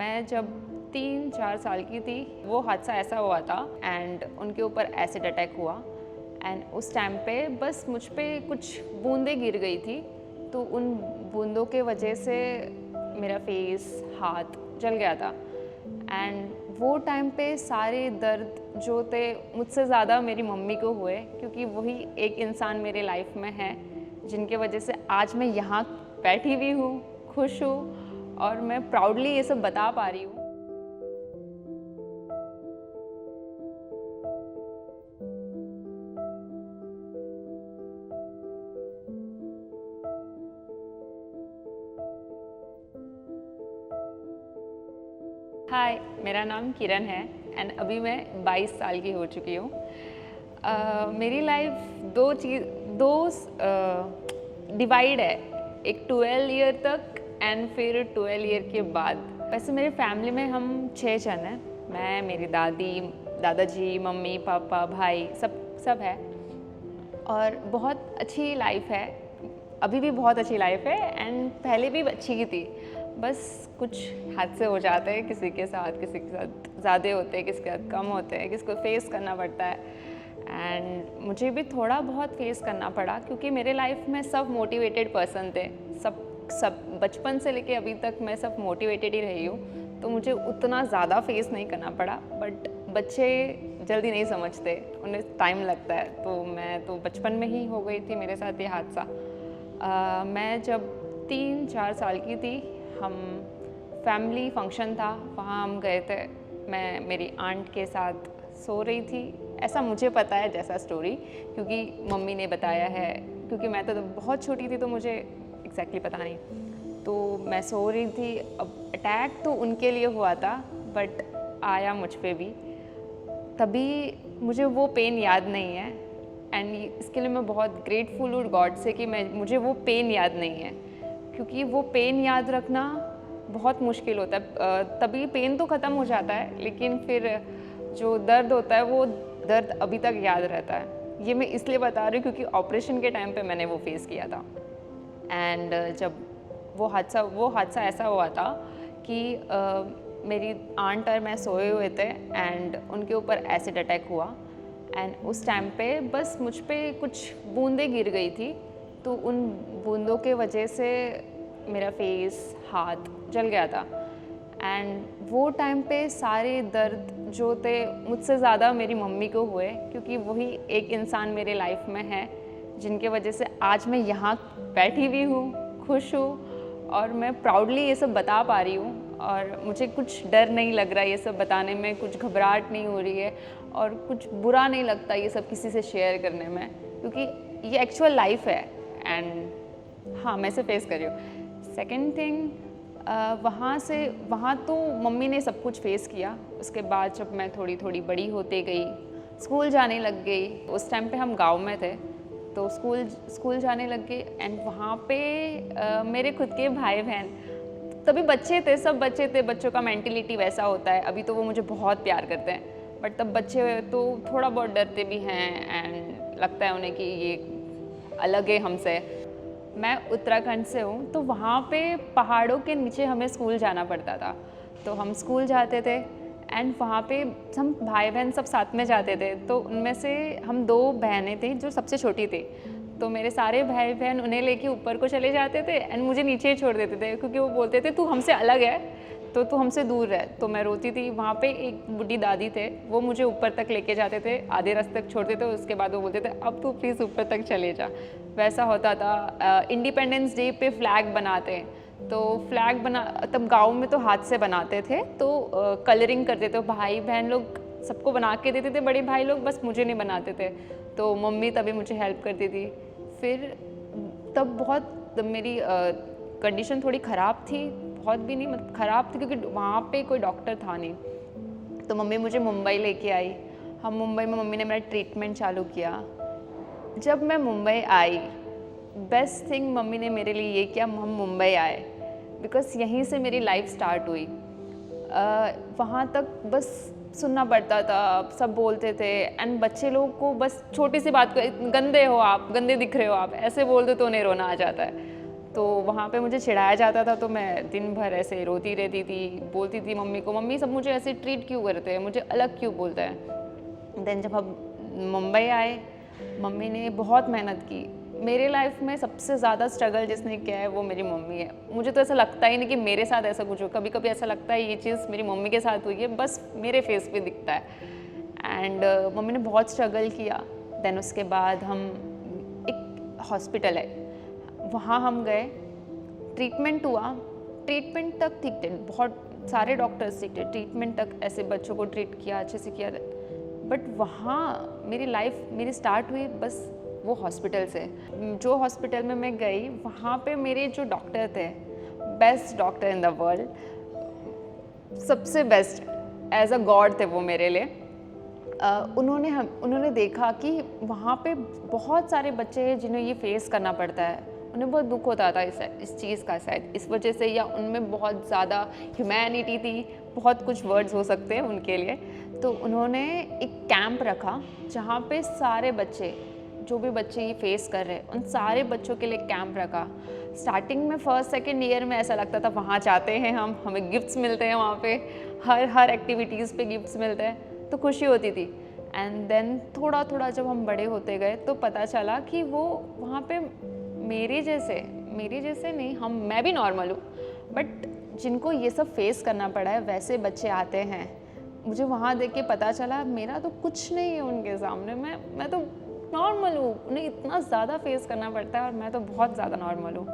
मैं जब 3-4 साल की थी, वो हादसा ऐसा हुआ था एंड उनके ऊपर एसिड अटैक हुआ एंड उस टाइम पे बस मुझ पे कुछ बूंदें गिर गई थी, तो उन बूंदों के वजह से मेरा फेस, हाथ जल गया था एंड वो टाइम पे सारे दर्द जो थे मुझसे ज़्यादा मेरी मम्मी को हुए, क्योंकि वही एक इंसान मेरे लाइफ में है जिनके वजह से आज मैं यहाँ बैठी भी हूँ, खुश हूँ और मैं प्राउडली ये सब बता पा रही हूँ। हाय, मेरा नाम किरण है एंड अभी मैं 22 साल की हो चुकी हूँ। मेरी लाइफ दो डिवाइड है, एक 12 ईयर तक एंड फिर 12 ईयर के बाद। वैसे मेरे फैमिली में हम 6 जन हैं, मैं, मेरी दादी, दादाजी, मम्मी, पापा, भाई, सब है और बहुत अच्छी लाइफ है। अभी भी बहुत अच्छी लाइफ है एंड पहले भी अच्छी ही थी। बस कुछ हादसे हो जाते हैं, किसी के साथ ज़्यादा होते हैं, किसी के साथ कम होते हैं, किसी को फेस करना पड़ता है एंड मुझे भी थोड़ा बहुत फेस करना पड़ा, क्योंकि मेरे लाइफ में सब मोटिवेटेड पर्सन थे। सब बचपन से लेके अभी तक मैं सब मोटिवेटेड ही रही हूँ, तो मुझे उतना ज़्यादा फेस नहीं करना पड़ा। बट बच्चे जल्दी नहीं समझते, उन्हें टाइम लगता है, तो मैं तो बचपन में ही हो गई थी मेरे साथ ये हादसा। मैं जब 3-4 साल की थी, हम फैमिली फंक्शन था, वहाँ हम गए थे। मैं मेरी आंट के साथ सो रही थी, ऐसा मुझे पता है जैसा स्टोरी, क्योंकि मम्मी ने बताया है, क्योंकि मैं तो बहुत छोटी थी तो मुझे एग्जैक्टली पता नहीं। तो मैं सो रही थी। अब अटैक तो उनके लिए हुआ था बट आया मुझ पे भी, तभी मुझे वो पेन याद नहीं है एंड इसके लिए मैं बहुत ग्रेटफुल हूँ गॉड से कि मुझे वो पेन याद नहीं है, क्योंकि वो पेन याद रखना बहुत मुश्किल होता है। तभी पेन तो ख़त्म हो जाता है, लेकिन फिर जो दर्द होता है वो दर्द अभी तक याद रहता है। ये मैं इसलिए बता रही हूँ क्योंकि ऑपरेशन के टाइम पे मैंने वो फेस किया था एंड जब वो हादसा ऐसा हुआ था कि मेरी आंट और मैं सोए हुए थे एंड उनके ऊपर एसिड अटैक हुआ एंड उस टाइम पे बस मुझ पे कुछ बूंदें गिर गई थी, तो उन बूंदों के वजह से मेरा फेस, हाथ जल गया था एंड वो टाइम पे सारे दर्द जो थे मुझसे ज़्यादा मेरी मम्मी को हुए, क्योंकि वही एक इंसान मेरे लाइफ में है जिनके वजह से आज मैं यहाँ बैठी भी हूँ, खुश हूँ और मैं प्राउडली ये सब बता पा रही हूँ और मुझे कुछ डर नहीं लग रहा है ये सब बताने में, कुछ घबराहट नहीं हो रही है और कुछ बुरा नहीं लगता ये सब किसी से शेयर करने में, क्योंकि ये एक्चुअल लाइफ है एंड हाँ, मैं इसे फेस कर रही हूँ। सेकेंड थिंग, वहाँ तो मम्मी ने सब कुछ फेस किया। उसके बाद जब मैं थोड़ी थोड़ी बड़ी होते गई, स्कूल जाने लग गई, उस टाइम पे हम गांव में थे, तो स्कूल जाने लग गई एंड वहाँ पे मेरे खुद के भाई बहन, तभी बच्चे थे, सब बच्चे थे, बच्चों का मेंटलिटी वैसा होता है। अभी तो वो मुझे बहुत प्यार करते हैं, बट तब बच्चे तो थोड़ा बहुत डरते भी हैं एंड लगता है उन्हें कि ये अलग है हमसे। मैं उत्तराखंड से हूँ, तो वहाँ पे पहाड़ों के नीचे हमें स्कूल जाना पड़ता था, तो हम स्कूल जाते थे एंड वहाँ पे हम भाई बहन सब साथ में जाते थे। तो उनमें से हम 2 बहनें थी जो सबसे छोटी थी, तो मेरे सारे भाई बहन उन्हें लेके ऊपर को चले जाते थे एंड मुझे नीचे ही छोड़ देते थे, क्योंकि वो बोलते थे तू हमसे अलग है तो तू हमसे दूर रह। तो मैं रोती थी। वहाँ पे एक बूढ़ी दादी थे, वो मुझे ऊपर तक लेके जाते थे, आधे रास्ते तक छोड़ते थे, उसके बाद वो बोलते थे अब तू प्लीज़ ऊपर तक चले जा। वैसा होता था। इंडिपेंडेंस डे पे फ्लैग बनाते हैं, तो फ्लैग तब गाँव में तो हाथ से बनाते थे, तो कलरिंग करते थे, भाई बहन लोग सबको बना के देते थे, बड़े भाई लोग बस मुझे नहीं बनाते थे, तो मम्मी तभी मुझे हेल्प करती थी। फिर तब बहुत मेरी कंडीशन थोड़ी ख़राब थी, बहुत भी नहीं, मतलब ख़राब थी, क्योंकि वहाँ पे कोई डॉक्टर था नहीं, तो मम्मी मुझे मुंबई लेके आई। हम मुंबई में मम्मी ने मेरा ट्रीटमेंट चालू किया। जब मैं मुंबई आई, बेस्ट थिंग मम्मी ने मेरे लिए ये किया, हम मुंबई आए, बिकॉज़ यहीं से मेरी लाइफ स्टार्ट हुई। वहाँ तक बस सुनना पड़ता था, सब बोलते थे एंड बच्चे लोगों को बस छोटी सी बात को गंदे हो आप, गंदे दिख रहे हो आप, ऐसे बोल दो तो उन्हें रोना आ जाता है। तो वहाँ पे मुझे चिढ़ाया जाता था, तो मैं दिन भर ऐसे रोती रहती थी, बोलती थी मम्मी को, मम्मी सब मुझे ऐसे ट्रीट क्यों करते हैं, मुझे अलग क्यों बोलते हैं। देन जब हम मुंबई आए, मम्मी ने बहुत मेहनत की। मेरे लाइफ में सबसे ज़्यादा स्ट्रगल जिसने किया है वो मेरी मम्मी है। मुझे तो ऐसा लगता ही नहीं कि मेरे साथ ऐसा कुछ हो, कभी कभी ऐसा लगता है ये चीज़ मेरी मम्मी के साथ हुई है, बस मेरे फेस पे दिखता है। एंड मम्मी ने बहुत स्ट्रगल किया। देन उसके बाद हम, एक हॉस्पिटल है वहाँ हम गए, ट्रीटमेंट हुआ, ट्रीटमेंट तक ठीक थे, बहुत सारे डॉक्टर्स ठीक थे, ट्रीटमेंट तक ऐसे बच्चों को ट्रीट किया, अच्छे से किया। बट वहाँ मेरी लाइफ मेरी स्टार्ट हुई बस वो हॉस्पिटल से। जो हॉस्पिटल में मैं गई वहाँ पे मेरे जो डॉक्टर थे, best doctor in the world, सबसे बेस्ट, एज अ गॉड थे वो मेरे लिए। उन्होंने देखा कि वहाँ पे बहुत सारे बच्चे हैं जिन्हें ये फेस करना पड़ता है, उन्हें बहुत दुख होता था इस चीज़ का, शायद इस वजह से, या उनमें बहुत ज़्यादा ह्यूमैनिटी थी, बहुत कुछ वर्ड्स हो सकते हैं उनके लिए। तो उन्होंने एक कैंप रखा जहाँ पे सारे बच्चे, जो भी बच्चे ये फेस कर रहे हैं, उन सारे बच्चों के लिए कैंप रखा। स्टार्टिंग में फर्स्ट सेकेंड ईयर में ऐसा लगता था वहाँ जाते हैं हम, हमें गिफ्ट्स मिलते हैं वहाँ पे, हर एक्टिविटीज़ पे गिफ्ट्स मिलते हैं, तो खुशी होती थी। एंड देन थोड़ा थोड़ा जब हम बड़े होते गए तो पता चला कि वो वहाँ पे मेरे जैसे नहीं, मैं भी नॉर्मल हूँ, बट जिनको ये सब फेस करना पड़ा है वैसे बच्चे आते हैं। मुझे वहाँ देख के पता चला मेरा तो कुछ नहीं है उनके सामने, मैं तो नॉर्मल हूँ, उन्हें इतना ज़्यादा फेस करना पड़ता है और मैं तो बहुत ज़्यादा नॉर्मल हूँ।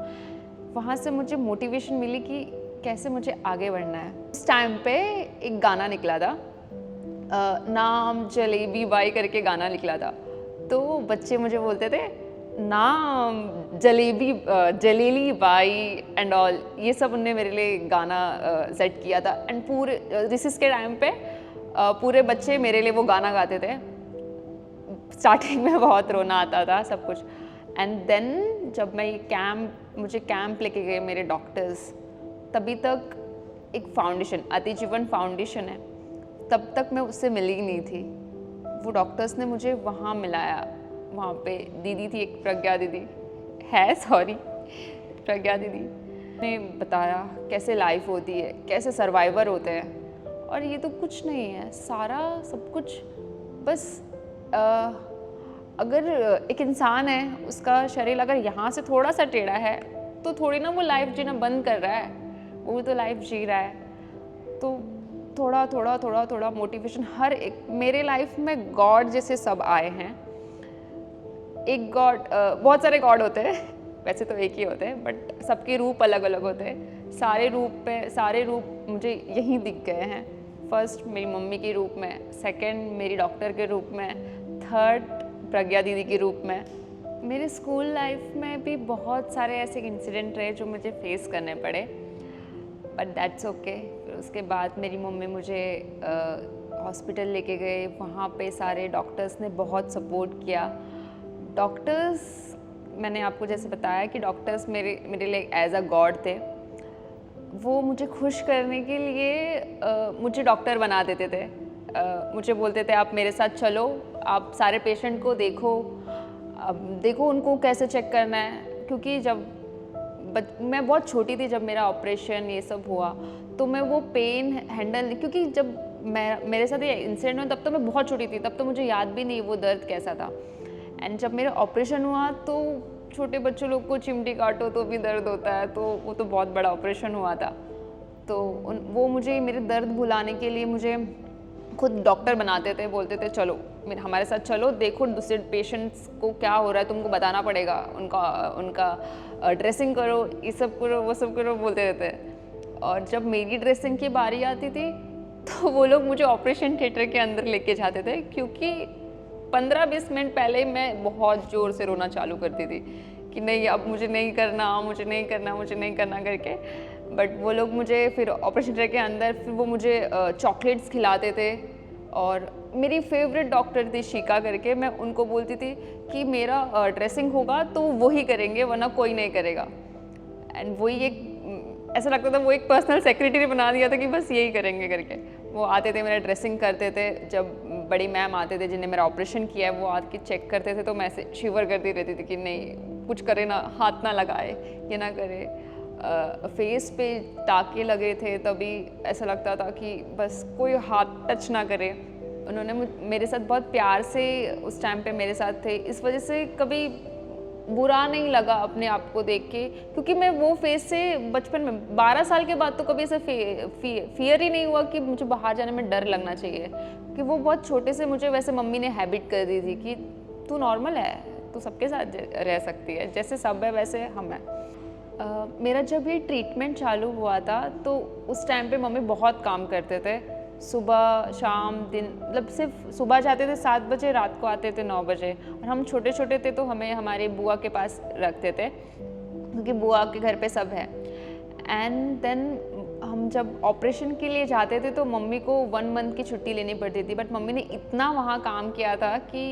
वहाँ से मुझे मोटिवेशन मिली कि कैसे मुझे आगे बढ़ना है। उस टाइम पे एक गाना निकला था, नाम जलेबी बाई करके गाना निकला था। तो बच्चे मुझे बोलते थे नाम जलेबी, जलेली बाई एंड ऑल, ये सब उनने मेरे लिए गाना सेट किया था। एंड पूरे रिसेस के टाइम पे पूरे बच्चे मेरे लिए वो गाना गाते थे। स्टार्टिंग में बहुत रोना आता था सब कुछ। एंड देन जब मैं मुझे कैंप लेके गए मेरे डॉक्टर्स, तभी तक एक फाउंडेशन, अतिजीवन फाउंडेशन है, तब तक मैं उससे मिली नहीं थी। वो डॉक्टर्स ने मुझे वहाँ मिलाया। वहाँ पे दीदी थी, एक प्रज्ञा दीदी है, प्रज्ञा दीदी ने बताया कैसे लाइफ होती है, कैसे सर्वाइवर होते हैं, और ये तो कुछ नहीं है, सारा सब कुछ बस अगर एक इंसान है, उसका शरीर अगर यहाँ से थोड़ा सा टेढ़ा है तो थोड़ी ना वो लाइफ जीना बंद कर रहा है, वो भी तो लाइफ जी रहा है। तो थोड़ा मोटिवेशन हर एक, मेरे लाइफ में गॉड जैसे सब आए हैं। एक गॉड, बहुत सारे गॉड होते हैं, वैसे तो एक ही होते हैं, बट सबके रूप अलग अलग होते हैं। सारे रूप मुझे यहीं दिख गए हैं। फर्स्ट मेरी मम्मी के रूप में, सेकंड मेरी डॉक्टर के रूप में, थर्ड प्रज्ञा दीदी के रूप में। मेरे स्कूल लाइफ में भी बहुत सारे ऐसे इंसिडेंट रहे जो मुझे फेस करने पड़े, बट दैट्स ओके। फिर उसके बाद मेरी मम्मी मुझे हॉस्पिटल लेके गए, वहाँ पे सारे डॉक्टर्स ने बहुत सपोर्ट किया। डॉक्टर्स, मैंने आपको जैसे बताया कि डॉक्टर्स मेरे लिए एज अ गॉड थे। वो मुझे खुश करने के लिए मुझे डॉक्टर बना देते थे। मुझे बोलते थे आप मेरे साथ चलो, आप सारे पेशेंट को देखो, अब देखो उनको कैसे चेक करना है। क्योंकि जब मैं बहुत छोटी थी जब मेरा ऑपरेशन ये सब हुआ, तो मैं वो पेन हैंडल, क्योंकि जब मेरे साथ ये इंसिडेंट हुआ तब तो मैं बहुत छोटी थी, तब तो मुझे याद भी नहीं वो दर्द कैसा था। एंड जब मेरा ऑपरेशन हुआ तो छोटे बच्चों लोग को चिमटी काटो तो भी दर्द होता है, तो वो तो बहुत बड़ा ऑपरेशन हुआ था। तो वो मुझे मेरे दर्द भुलाने के लिए मुझे खुद डॉक्टर बनाते थे, बोलते थे चलो हमारे साथ चलो, देखो दूसरे पेशेंट्स को क्या हो रहा है, तुमको बताना पड़ेगा, उनका ड्रेसिंग करो, ये सब करो, वो सब करो, बोलते रहते। और जब मेरी ड्रेसिंग की बारी आती थी तो वो लोग मुझे ऑपरेशन थिएटर के अंदर लेके जाते थे, क्योंकि 15-20 मिनट पहले मैं बहुत ज़ोर से रोना चालू करती थी कि नहीं अब मुझे नहीं करना करके। बट वो लोग मुझे फिर ऑपरेशन थिएटर के अंदर फिर वो मुझे चॉकलेट्स खिलाते थे। और मेरी फेवरेट डॉक्टर थी शिका करके, मैं उनको बोलती थी कि मेरा ड्रेसिंग होगा तो वही करेंगे वरना कोई नहीं करेगा। एंड वही एक, ऐसा लगता था वो एक पर्सनल सेक्रेटरी बना दिया था कि बस यही करेंगे करके। वो आते थे, मेरा ड्रेसिंग करते थे। जब बड़ी मैम आते थे जिन्हें मेरा ऑपरेशन किया है, वो आके चेक करते थे तो मैं ऐसे शिवर करती रहती थी कि नहीं कुछ करे ना, हाथ ना लगाए, ये ना करे। फेस पे टाके लगे थे, तभी ऐसा लगता था कि बस कोई हाथ टच ना करे। उन्होंने मेरे साथ बहुत प्यार से उस टाइम पे मेरे साथ थे, इस वजह से कभी बुरा नहीं लगा अपने आप को देख के, क्योंकि मैं वो फेस से बचपन में 12 साल के बाद तो कभी ऐसे फियर ही नहीं हुआ कि मुझे बाहर जाने में डर लगना चाहिए, कि वो बहुत छोटे से मुझे वैसे मम्मी ने हैबिट कर दी थी कि तू नॉर्मल है, तू सबके साथ रह सकती है, जैसे सब है वैसे हम हैं। मेरा जब ये ट्रीटमेंट चालू हुआ था तो उस टाइम पे मम्मी बहुत काम करते थे, सुबह शाम दिन, मतलब सिर्फ सुबह जाते थे 7 बजे, रात को आते थे 9 बजे। और हम छोटे छोटे थे तो हमें हमारे बुआ के पास रखते थे, क्योंकि बुआ के घर पे सब है। एंड देन हम जब ऑपरेशन के लिए जाते थे तो मम्मी को 1 मंथ की छुट्टी लेनी पड़ती थी, बट मम्मी ने इतना वहाँ काम किया था कि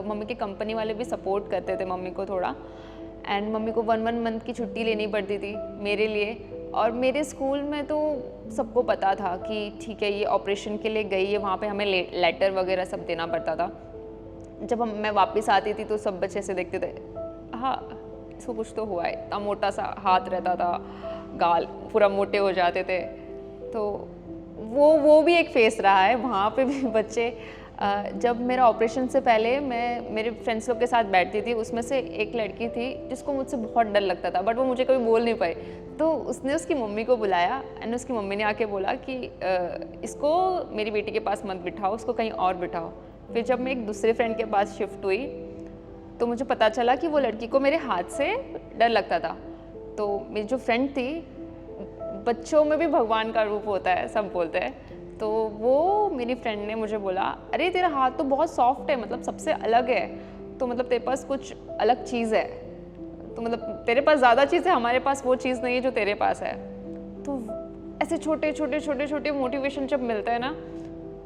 मम्मी के कंपनी वाले भी सपोर्ट करते थे मम्मी को थोड़ा, एंड मम्मी को 1 मंथ की छुट्टी लेनी पड़ती थी मेरे लिए। और मेरे स्कूल में तो सबको पता था कि ठीक है ये ऑपरेशन के लिए गई है, वहाँ पे हमें लेटर वगैरह सब देना पड़ता था। जब मैं वापस आती थी तो सब बच्चे से देखते थे, हाँ इसको कुछ तो हुआ है, इतना मोटा सा हाथ रहता था, गाल पूरा मोटे हो जाते थे। तो वो भी एक फेस रहा है वहाँ पे भी बच्चे। जब मेरा ऑपरेशन से पहले मैं मेरे फ्रेंड्स लोग के साथ बैठती थी, उसमें से एक लड़की थी जिसको मुझसे बहुत डर लगता था, बट वो मुझे कभी बोल नहीं पाई। तो उसने उसकी मम्मी को बुलाया एंड उसकी मम्मी ने आके बोला कि इसको मेरी बेटी के पास मत बिठाओ, उसको कहीं और बिठाओ। फिर जब मैं एक दूसरे फ्रेंड के पास शिफ्ट हुई तो मुझे पता चला कि वो लड़की को मेरे हाथ से डर लगता था। तो मेरी जो फ्रेंड थी, बच्चों में भी भगवान का रूप होता है सब बोलते हैं, तो वो मेरी फ्रेंड ने मुझे बोला, अरे तेरा हाथ तो बहुत सॉफ्ट है, मतलब सबसे अलग है, तो मतलब तेरे पास कुछ अलग चीज़ है, तो मतलब तेरे पास ज़्यादा चीज़ है, हमारे पास वो चीज़ नहीं है जो तेरे पास है। तो ऐसे छोटे छोटे मोटिवेशन जब मिलता है ना,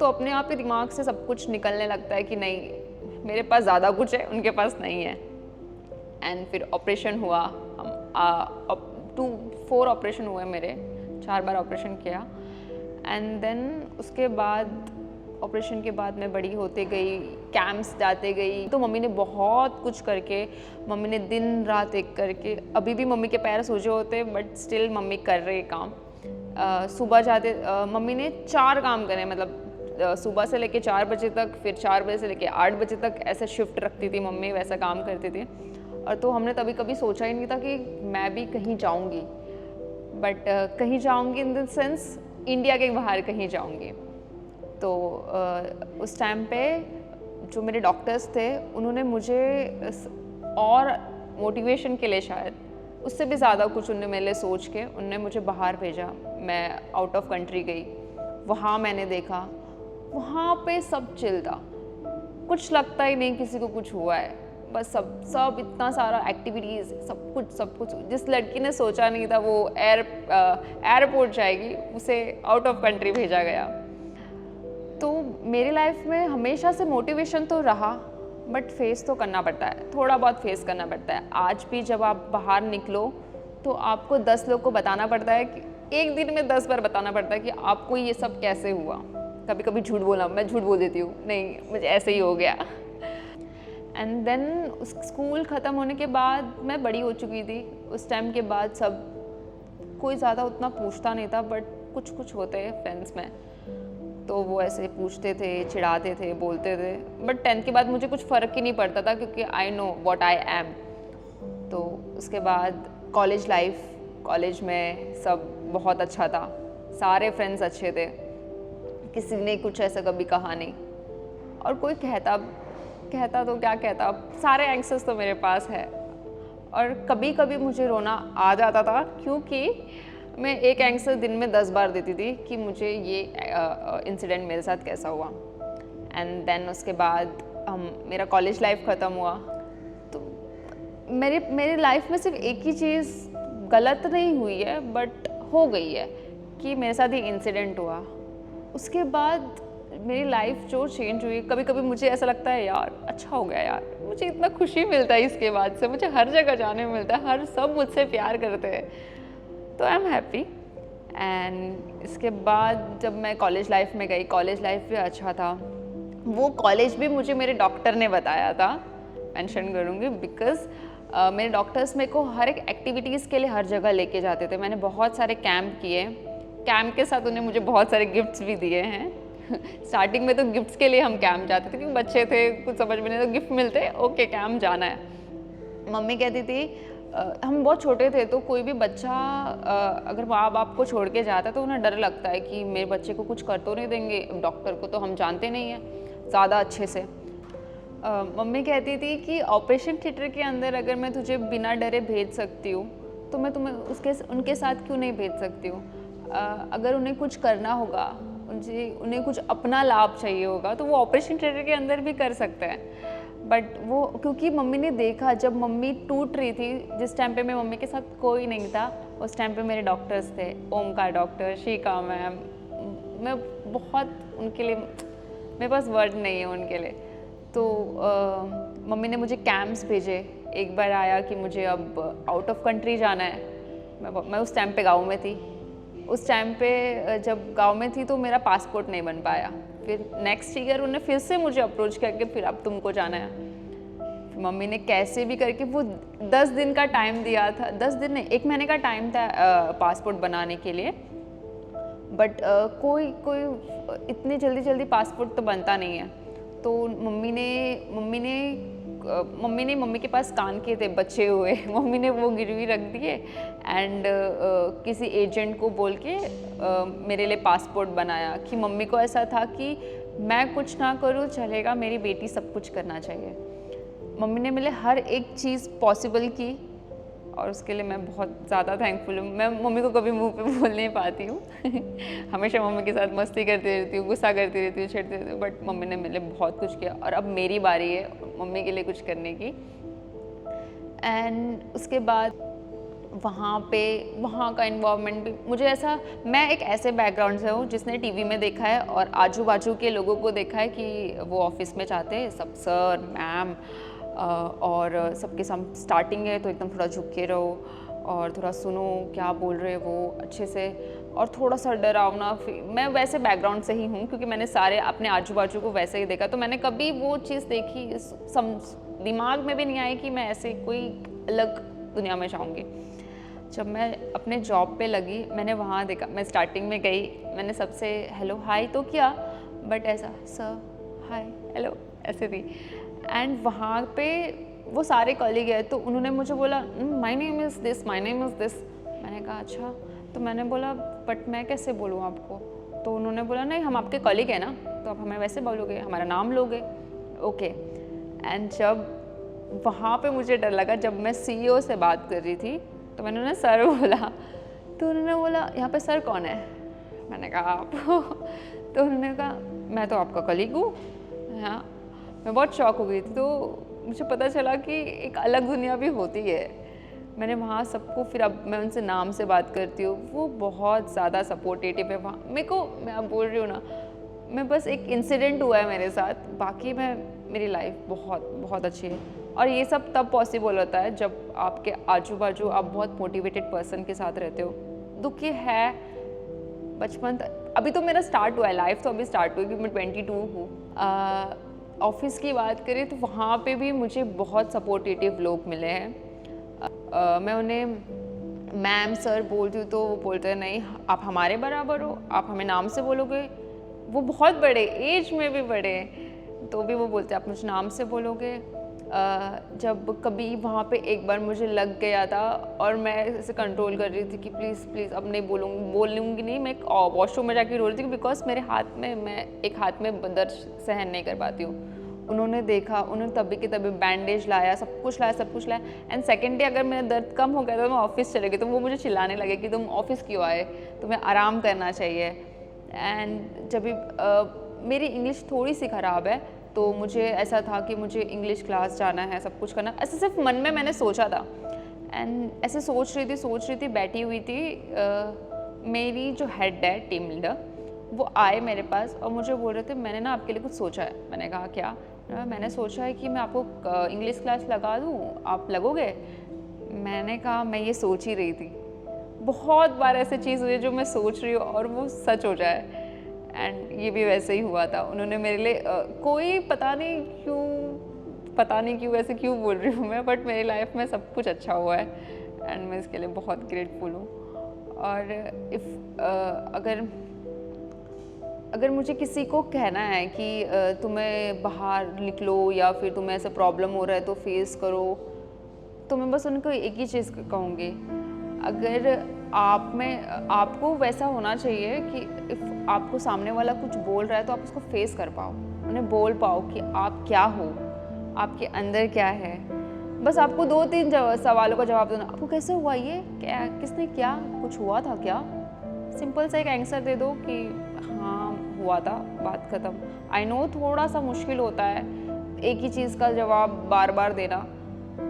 तो अपने आप ही दिमाग से सब कुछ निकलने लगता है कि नहीं मेरे पास ज़्यादा कुछ है, उनके पास नहीं है। एंड फिर ऑपरेशन हुआ, हम 4 ऑपरेशन हुए मेरे, 4 बार ऑपरेशन किया। एंड देन उसके बाद ऑपरेशन के बाद मैं बड़ी होते गई, कैंप्स जाते गई, तो मम्मी ने बहुत कुछ करके, मम्मी ने दिन रात एक करके, अभी भी मम्मी के पैर सूजे होते बट स्टिल मम्मी कर रहे काम। सुबह जाते मम्मी ने 4 काम करे, मतलब सुबह से लेके 4 बजे तक, फिर 4 बजे से लेके 8 बजे तक ऐसे शिफ्ट रखती थी मम्मी, वैसा काम करती थी। और तो हमने तभी कभी सोचा ही नहीं था कि मैं भी कहीं जाऊंगी, बट कहीं जाऊंगी इन द सेंस इंडिया के बाहर कहीं जाऊंगी। तो उस टाइम पे जो मेरे डॉक्टर्स थे उन्होंने मुझे और मोटिवेशन के लिए, शायद उससे भी ज़्यादा कुछ उन्होंने मेरे लिए सोच के उन्होंने मुझे बाहर भेजा। मैं आउट ऑफ कंट्री गई, वहाँ मैंने देखा, वहाँ पे सब चिल था, कुछ लगता ही नहीं किसी को कुछ हुआ है, बस सब इतना सारा एक्टिविटीज़, सब कुछ जिस लड़की ने सोचा नहीं था वो एयरपोर्ट जाएगी, उसे आउट ऑफ कंट्री भेजा गया। तो मेरी लाइफ में हमेशा से मोटिवेशन तो रहा, बट फेस तो करना पड़ता है, थोड़ा बहुत फेस करना पड़ता है। आज भी जब आप बाहर निकलो तो आपको 10 लोग को बताना पड़ता है, कि एक दिन में 10 बार बताना पड़ता है कि आपको ये सब कैसे हुआ। कभी कभी झूठ बोला, मैं झूठ बोल देती हूँ, नहीं मुझे ऐसे ही हो गया। एंड देन उस स्कूल ख़त्म होने के बाद मैं बड़ी हो चुकी थी, उस टाइम के बाद सब कोई ज़्यादा उतना पूछता नहीं था, बट कुछ होते हैं फ्रेंड्स में, तो वो ऐसे पूछते थे, चिढ़ाते थे, बोलते थे। बट 10th के बाद मुझे कुछ फ़र्क ही नहीं पड़ता था, क्योंकि I know what I am. तो उसके बाद कॉलेज लाइफ, कॉलेज में सब बहुत अच्छा था, सारे फ्रेंड्स अच्छे थे, किसी ने कुछ ऐसा कभी कहा नहीं। और कोई कहता तो क्या कहता, सारे आंसर्स तो मेरे पास है। और कभी कभी मुझे रोना आ जाता था, क्योंकि मैं एक आंसर दिन में 10 बार देती थी कि मुझे ये इंसिडेंट मेरे साथ कैसा हुआ। एंड देन उसके बाद मेरा कॉलेज लाइफ ख़त्म हुआ, तो मेरी लाइफ में सिर्फ एक ही चीज़ गलत नहीं हुई है, बट हो गई है, कि मेरे साथ ये इंसिडेंट हुआ। उसके बाद मेरी लाइफ जो चेंज हुई, कभी कभी मुझे ऐसा लगता है यार अच्छा हो गया यार, मुझे इतना खुशी मिलता है इसके बाद से, मुझे हर जगह जाने मिलता है, हर सब मुझसे प्यार करते हैं, तो आई एम हैप्पी। एंड इसके बाद जब मैं कॉलेज लाइफ में गई, कॉलेज लाइफ भी अच्छा था। वो कॉलेज भी मुझे मेरे डॉक्टर ने बताया था, मेंशन करूँगी, बिकॉज मेरे डॉक्टर्स मेरे को हर एक एक्टिविटीज़ के लिए हर जगह लेके जाते थे। मैंने बहुत सारे कैंप किए, कैंप के साथ उन्हें मुझे बहुत सारे गिफ्ट्स भी दिए हैं। स्टार्टिंग में तो गिफ्ट्स के लिए हम कैंप जाते थे क्योंकि बच्चे थे, कुछ समझ में नहीं, तो गिफ्ट मिलते, ओके कैंप जाना है। मम्मी कहती थी हम बहुत छोटे थे तो कोई भी बच्चा अगर माँ बाप को छोड़ के जाता है तो उन्हें डर लगता है कि मेरे बच्चे को कुछ कर तो नहीं देंगे, डॉक्टर को तो हम जानते नहीं हैं ज़्यादा अच्छे से। मम्मी कहती थी कि ऑपरेशन थिएटर के अंदर अगर मैं तुझे बिना डरे भेज सकती हूँ तो मैं तुम्हें उनके साथ क्यों नहीं भेज सकती हूँ। अगर उन्हें कुछ करना होगा, उन्हें कुछ अपना लाभ चाहिए होगा तो वो ऑपरेशन थिएटर के अंदर भी कर सकते हैं। बट वो क्योंकि मम्मी ने देखा जब मम्मी टूट रही थी, जिस टाइम पे मेरी मम्मी के साथ कोई नहीं था, उस टाइम पे मेरे डॉक्टर्स थे, ओमकार डॉक्टर, शिका मैम, मैं बहुत उनके लिए, मेरे पास वर्ड नहीं है उनके लिए। तो मम्मी ने मुझे कैंप्स भेजे। एक बार आया कि मुझे अब आउट ऑफ कंट्री जाना है। मैं उस टाइम पे गाँव में थी। उस टाइम पे जब गाँव में थी तो मेरा पासपोर्ट नहीं बन पाया। फिर नेक्स्ट ईयर उन्होंने फिर से मुझे अप्रोच करके फिर अब तुमको जाना है। फिर मम्मी ने कैसे भी करके वो 10 दिन का टाइम दिया था, 10 दिन नहीं 1 महीने का टाइम था पासपोर्ट बनाने के लिए। बट कोई इतनी जल्दी पासपोर्ट तो बनता नहीं है। तो मम्मी के पास कान के थे बचे हुए, मम्मी ने वो गिरवी रख दिए एंड किसी एजेंट को बोल के मेरे लिए पासपोर्ट बनाया। कि मम्मी को ऐसा था कि मैं कुछ ना करूँ चलेगा, मेरी बेटी सब कुछ करना चाहिए। मम्मी ने मेरे हर एक चीज़ पॉसिबल की और उसके लिए मैं बहुत ज़्यादा थैंकफुल हूँ। मैं मम्मी को कभी मुंह पे बोल नहीं पाती हूँ हमेशा मम्मी के साथ मस्ती करती रहती हूँ, गुस्सा करती रहती हूँ, छेड़ती रहती हूँ, बट मम्मी ने मेरे लिए बहुत कुछ किया और अब मेरी बारी है मम्मी के लिए कुछ करने की। एंड उसके बाद वहाँ का इन्वायरमेंट भी मुझे ऐसा, मैं एक ऐसे बैकग्राउंड से हूँ जिसने टीवी में देखा है और आजू बाजू के लोगों को देखा है कि वो ऑफिस में चाहते हैं सब सर मैम और सबके सामने स्टार्टिंग है तो एकदम थोड़ा झुक के रहो और थोड़ा सुनो क्या बोल रहे वो अच्छे से, और थोड़ा सा डरावना। मैं वैसे बैकग्राउंड से ही हूँ क्योंकि मैंने सारे अपने आजू बाजू को वैसे ही देखा, तो मैंने कभी वो चीज़ देखी दिमाग में भी नहीं आई कि मैं ऐसे कोई अलग दुनिया में जाऊँगी। जब मैं अपने जॉब पे लगी मैंने वहाँ देखा, मैं स्टार्टिंग में गई, मैंने सबसे हेलो हाय तो किया बट ऐसा सर हाय हेलो ऐसे थी। एंड वहाँ पे वो सारे कॉलीग गए तो उन्होंने मुझे बोला my name is this, my name is this. मैंने कहा अच्छा, तो मैंने बोला बट मैं कैसे बोलूँ आपको, तो उन्होंने बोला नहीं हम आपके कॉलीग हैं ना तो आप हमें वैसे बोलोगे, हमारा नाम लोगे, ओके। एंड जब वहाँ पे मुझे डर लगा, जब मैं CEO से बात कर रही थी तो मैंने उन्हें सर बोला, तो उन्होंने बोला यहाँ पे सर कौन है, मैंने कहा आप तो उन्होंने कहा मैं तो आपका कलीग हूँ। हाँ, मैं बहुत शॉक हो गई थी, तो मुझे पता चला कि एक अलग दुनिया भी होती है। मैंने वहाँ सबको, फिर अब मैं उनसे नाम से बात करती हूँ, वो बहुत ज़्यादा सपोर्टिव है वहाँ मेरे को। मैं अब बोल रही हूँ ना, मैं बस एक इंसिडेंट हुआ है मेरे साथ, बाकी मेरी लाइफ बहुत बहुत अच्छी है। और ये सब तब पॉसिबल होता है जब आपके आजू बाजू आप बहुत मोटिवेटेड पर्सन के साथ रहते हो। दुख ये है बचपन, अभी तो मेरा स्टार्ट हुआ है लाइफ, तो अभी स्टार्ट हुई कि मैं 22 हूँ। ऑफिस की बात करें तो वहाँ पे भी मुझे बहुत सपोर्टिव लोग मिले हैं। मैं उन्हें मैम सर बोलती हूँ तो वो बोलते हैं नहीं आप हमारे बराबर हो, आप हमें नाम से बोलोगे। वो बहुत बड़े, एज में भी बड़े, तो भी वो बोलते हैं आप मुझे नाम से बोलोगे। जब कभी वहाँ पे एक बार मुझे लग गया था और मैं इसे कंट्रोल कर रही थी कि प्लीज़ अब नहीं बोलूँगी नहीं, मैं वॉशरूम में जाके रो रही थी बिकॉज मेरे हाथ में, मैं एक हाथ में दर्द सहन नहीं कर पाती हूँ। उन्होंने देखा, उन्होंने तभी के तभी बैंडेज लाया, सब कुछ लाया। एंड सेकेंड डे अगर मेरा दर्द कम हो गया तो मैं ऑफिस चले गई, तो वो मुझे चिल्लाने लगे कि तुम ऑफिस क्यों आए, तुम्हें आराम करना चाहिए। एंड जब भी मेरी इंग्लिश थोड़ी सी ख़राब है तो मुझे ऐसा था कि मुझे इंग्लिश क्लास जाना है, सब कुछ करना, ऐसे सिर्फ मन में मैंने सोचा था। एंड ऐसे सोच रही थी बैठी हुई थी। मेरी जो हेड है टीम लीडर, वो आए मेरे पास और मुझे बोल रहे थे मैंने ना आपके लिए कुछ सोचा है। मैंने कहा क्या? मैंने सोचा है कि मैं आपको इंग्लिश क्लास लगा दूँ, आप लगोगे? मैंने कहा मैं ये सोच ही रही थी। बहुत बार ऐसी चीज़ हुई है जो मैं सोच रही हूँ और वो सच हो जाए, एंड ये भी वैसे ही हुआ था। उन्होंने मेरे लिए कोई पता नहीं क्यों पता नहीं क्यों ऐसे क्यों बोल रही हूँ मैं, बट मेरी लाइफ में सब कुछ अच्छा हुआ है एंड मैं इसके लिए बहुत ग्रेटफुल हूँ। और अगर मुझे किसी को कहना है कि तुम्हें बाहर निकलो या फिर तुम्हें ऐसा प्रॉब्लम हो रहा है तो फेस करो, तो मैं बस उनको एक ही चीज़ कहूँगी, अगर आपको वैसा होना चाहिए कि इफ़ आपको सामने वाला कुछ बोल रहा है तो आप उसको फेस कर पाओ, उन्हें बोल पाओ कि आप क्या हो, आपके अंदर क्या है। बस आपको 2-3 सवालों का जवाब देना, आपको कैसे हुआ ये, क्या किसने, क्या कुछ हुआ था क्या, सिंपल सा एक आंसर दे दो कि हाँ हुआ था, बात ख़त्म। आई नो थोड़ा सा मुश्किल होता है एक ही चीज़ का जवाब बार बार देना,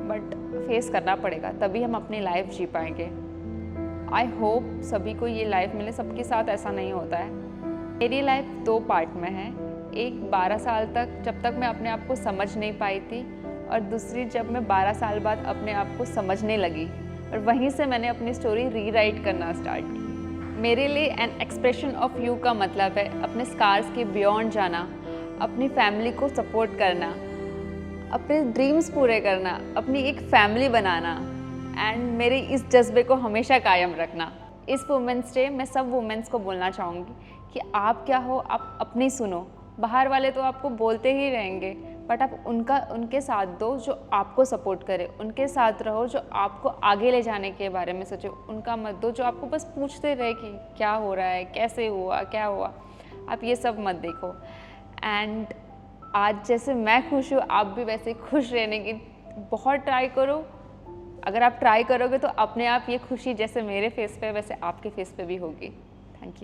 बट फेस करना पड़ेगा, तभी हम अपनी लाइफ जी पाएंगे। आई होप सभी को ये लाइफ मिले, सबके साथ ऐसा नहीं होता है। मेरी लाइफ 2 पार्ट में है, एक 12 साल तक जब तक मैं अपने आप को समझ नहीं पाई थी, और दूसरी जब मैं 12 साल बाद अपने आप को समझने लगी, और वहीं से मैंने अपनी स्टोरी रीराइट करना स्टार्ट की। मेरे लिए एन एक्सप्रेशन ऑफ यू का मतलब है अपने स्कार्स के बियॉन्ड जाना, अपनी फैमिली को सपोर्ट करना, अपने ड्रीम्स पूरे करना, अपनी एक फैमिली बनाना एंड मेरे इस जज्बे को हमेशा कायम रखना। इस वुमेंस डे मैं सब वुमेंस को बोलना चाहूँगी कि आप क्या हो आप अपनी सुनो, बाहर वाले तो आपको बोलते ही रहेंगे, बट आप उनके साथ दो जो आपको सपोर्ट करे, उनके साथ रहो जो आपको आगे ले जाने के बारे में सोचे, उनका मत दो जो आपको बस पूछते रहे कि क्या हो रहा है, कैसे हुआ, क्या हुआ। आप ये सब मत देखो। एंड आज जैसे मैं खुश हूँ आप भी वैसे खुश रहने की बहुत ट्राई करो। अगर आप ट्राई करोगे तो अपने आप ये खुशी जैसे मेरे फेस पे वैसे आपके फेस पे भी होगी। Thank you.